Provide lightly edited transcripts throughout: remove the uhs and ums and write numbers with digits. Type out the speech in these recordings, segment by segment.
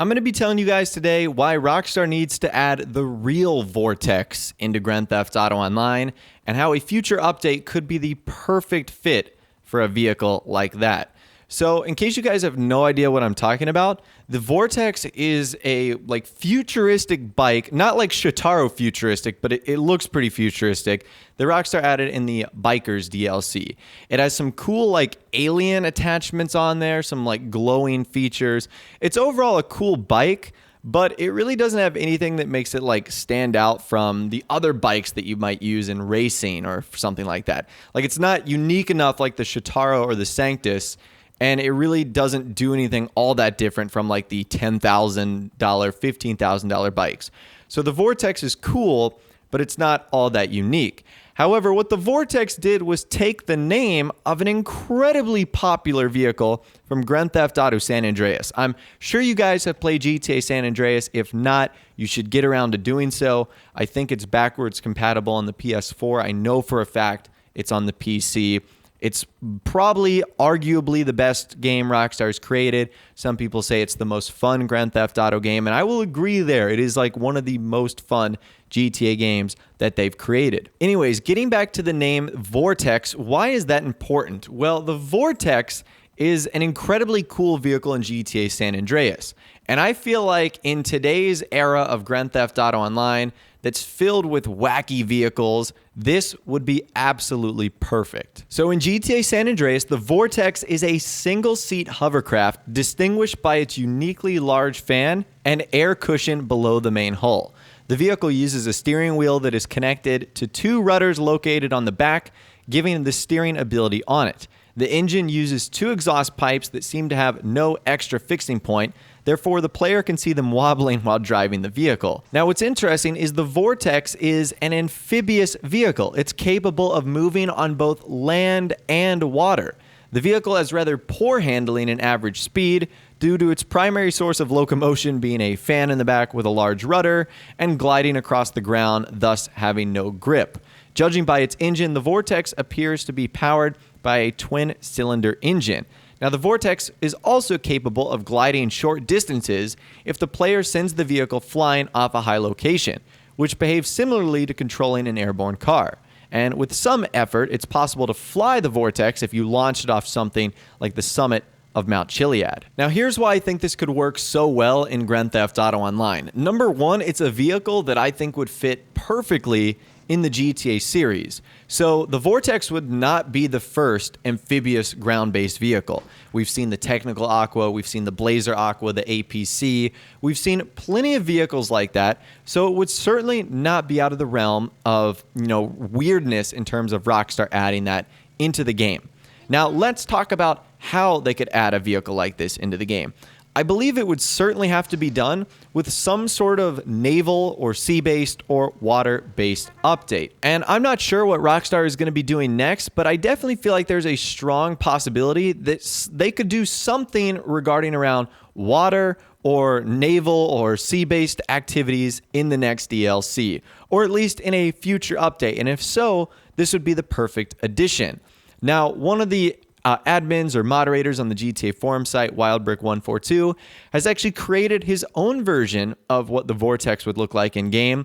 I'm going to be telling you guys today why Rockstar needs to add the real Vortex into Grand Theft Auto Online and how a future update could be the perfect fit for a vehicle like that. So, in case you guys have no idea what I'm talking about, the Vortex is a futuristic bike, not like Shotaro futuristic, but it looks pretty futuristic. The Rockstar added in the Bikers DLC. It has some cool alien attachments on there, some glowing features. It's overall a cool bike, but it really doesn't have anything that makes it stand out from the other bikes that you might use in racing or something like that. It's not unique enough like the Shotaro or the Sanctus. And it really doesn't do anything all that different from the $10,000, $15,000 bikes. So the Vortex is cool, but it's not all that unique. However, what the Vortex did was take the name of an incredibly popular vehicle from Grand Theft Auto San Andreas. I'm sure you guys have played GTA San Andreas. If not, you should get around to doing so. I think it's backwards compatible on the PS4. I know for a fact it's on the PC. It's probably arguably the best game Rockstar's created. Some people say it's the most fun Grand Theft Auto game, and I will agree there. It is one of the most fun GTA games that they've created. Anyways, getting back to the name Vortex, why is that important? Well, the Vortex is an incredibly cool vehicle in GTA San Andreas. And I feel like in today's era of Grand Theft Auto Online that's filled with wacky vehicles, this would be absolutely perfect. So in GTA San Andreas, the Vortex is a single-seat hovercraft distinguished by its uniquely large fan and air cushion below the main hull. The vehicle uses a steering wheel that is connected to two rudders located on the back, giving the steering ability on it. The engine uses two exhaust pipes that seem to have no extra fixing point. Therefore, the player can see them wobbling while driving the vehicle. Now, what's interesting is the Vortex is an amphibious vehicle. It's capable of moving on both land and water. The vehicle has rather poor handling and average speed due to its primary source of locomotion being a fan in the back with a large rudder and gliding across the ground, thus having no grip. Judging by its engine, the Vortex appears to be powered by a twin-cylinder engine. Now, the Vortex is also capable of gliding short distances if the player sends the vehicle flying off a high location, which behaves similarly to controlling an airborne car. And with some effort, it's possible to fly the Vortex if you launch it off something like the summit of Mount Chiliad. Now, here's why I think this could work so well in Grand Theft Auto Online. Number one, it's a vehicle that I think would fit perfectly in the GTA series. So the Vortex would not be the first amphibious ground-based vehicle. We've seen the Technical Aqua, we've seen the Blazer Aqua, the APC. We've seen plenty of vehicles like that. So it would certainly not be out of the realm of, weirdness in terms of Rockstar adding that into the game. Now, let's talk about how they could add a vehicle like this into the game. I believe it would certainly have to be done with some sort of naval or sea-based or water-based update. And I'm not sure what Rockstar is going to be doing next, but I definitely feel like there's a strong possibility that they could do something regarding around water or naval or sea-based activities in the next DLC, or at least in a future update. And if so, this would be the perfect addition. Now, one of the admins or moderators on the GTA forum site, WildBrick142, has actually created his own version of what the Vortex would look like in game.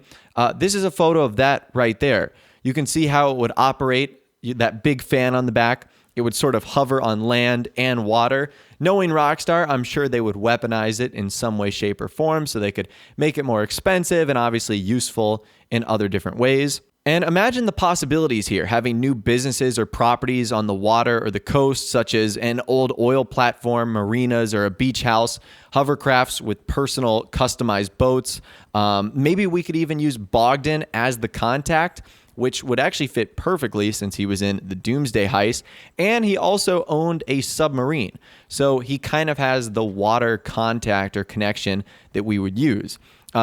This is a photo of that right there. You can see how it would operate, that big fan on the back. It would sort of hover on land and water. Knowing Rockstar, I'm sure they would weaponize it in some way, shape, or form so they could make it more expensive and obviously useful in other different ways. And imagine the possibilities here, having new businesses or properties on the water or the coast, such as an old oil platform, marinas, or a beach house, hovercrafts with personal customized boats. Maybe we could even use Bogdan as the contact, which would actually fit perfectly since he was in the Doomsday Heist. And he also owned a submarine. So he kind of has the water contact or connection that we would use.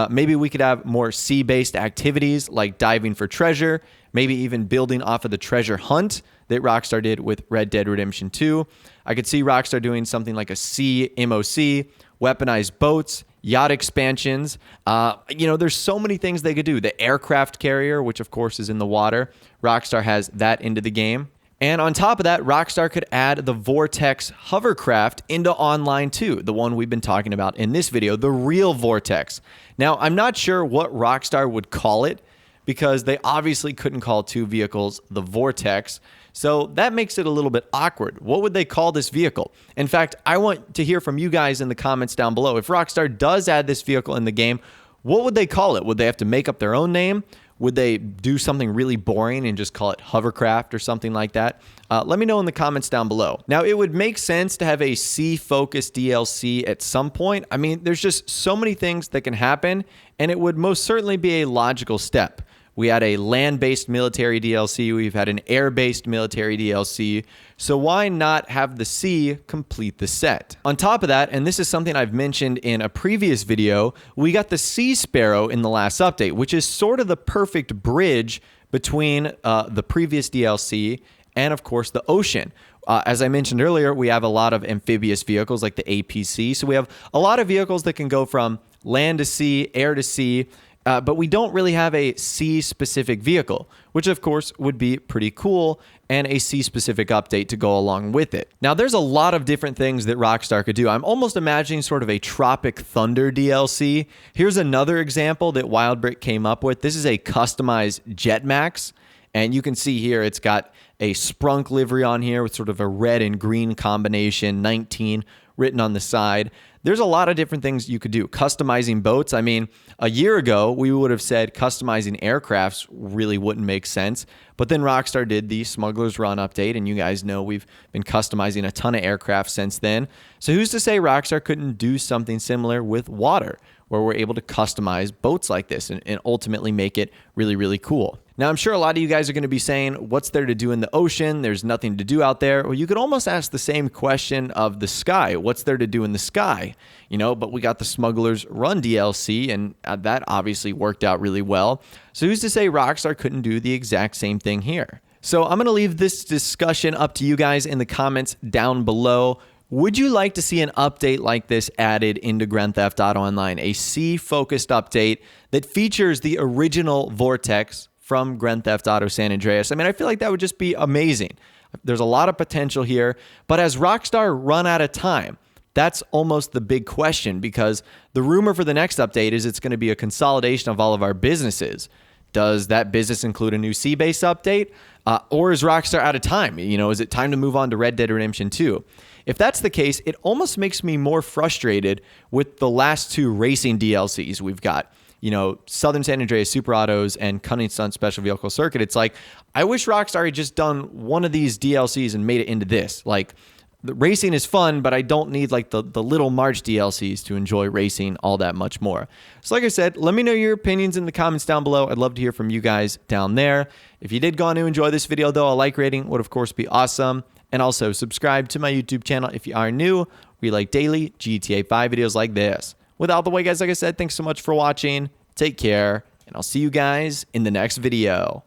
Maybe we could have more sea-based activities like diving for treasure, maybe even building off of the treasure hunt that Rockstar did with Red Dead Redemption 2. I could see Rockstar doing something like a sea MOC, weaponized boats, yacht expansions. There's so many things they could do. The aircraft carrier, which of course is in the water. Rockstar has that into the game. And on top of that, Rockstar could add the Vortex hovercraft into online too, the one we've been talking about in this video, the real Vortex. Now, I'm not sure what Rockstar would call it because they obviously couldn't call two vehicles the Vortex. So that makes it a little bit awkward. What would they call this vehicle? In fact, I want to hear from you guys in the comments down below. If Rockstar does add this vehicle in the game, what would they call it? Would they have to make up their own name? Would they do something really boring and just call it hovercraft or something like that? Let me know in the comments down below. Now, it would make sense to have a sea-focused DLC at some point. I mean, there's just so many things that can happen, and it would most certainly be a logical step. We had a land-based military DLC. We've had an air-based military DLC. So why not have the sea complete the set? On top of that, and this is something I've mentioned in a previous video, we got the Sea Sparrow in the last update, which is sort of the perfect bridge between the previous DLC and, of course, the ocean. As I mentioned earlier, we have a lot of amphibious vehicles like the APC. So we have a lot of vehicles that can go from land to sea, air to sea, but we don't really have a sea-specific vehicle, which of course would be pretty cool, and a sea-specific update to go along with it. Now, there's a lot of different things that Rockstar could do. I'm almost imagining sort of a Tropic Thunder DLC. Here's another example that Wildbrick came up with. This is a customized Jetmax, and you can see here it's got a Sprunk livery on here with sort of a red and green combination, 19 written on the side. There's a lot of different things you could do. Customizing boats. I mean, a year ago, we would have said customizing aircrafts really wouldn't make sense. But then Rockstar did the Smuggler's Run update, and you guys know we've been customizing a ton of aircraft since then. So who's to say Rockstar couldn't do something similar with water, where we're able to customize boats like this and ultimately make it really, really cool. Now, I'm sure a lot of you guys are going to be saying, what's there to do in the ocean? There's nothing to do out there. Well, you could almost ask the same question of the sky. What's there to do in the sky? You know, but we got the Smuggler's Run DLC, and that obviously worked out really well. So who's to say Rockstar couldn't do the exact same thing here? So I'm going to leave this discussion up to you guys in the comments down below. Would you like to see an update like this added into Grand Theft Auto Online? A sea-focused update that features the original Vortex from Grand Theft Auto San Andreas. I mean, I feel like that would just be amazing. There's a lot of potential here, but has Rockstar run out of time? That's almost the big question, because the rumor for the next update is it's going to be a consolidation of all of our businesses. Does that business include a new sea-based update? Or is Rockstar out of time? You know, is it time to move on to Red Dead Redemption 2? If that's the case, it almost makes me more frustrated with the last two racing DLCs we've got. You know, Southern San Andreas Super Autos and Cunning Stunt Special Vehicle Circuit. It's like, I wish Rockstar had just done one of these DLCs and made it into this. Like, the racing is fun, but I don't need like the little March DLCs to enjoy racing all that much more. So like I said, let me know your opinions in the comments down below. I'd love to hear from you guys down there. If you did go on to enjoy this video, though, a like rating would, of course, be awesome. And also subscribe to my YouTube channel if you are new. We like daily GTA 5 videos like this. Without the way, guys, like I said, thanks so much for watching. Take care, and I'll see you guys in the next video.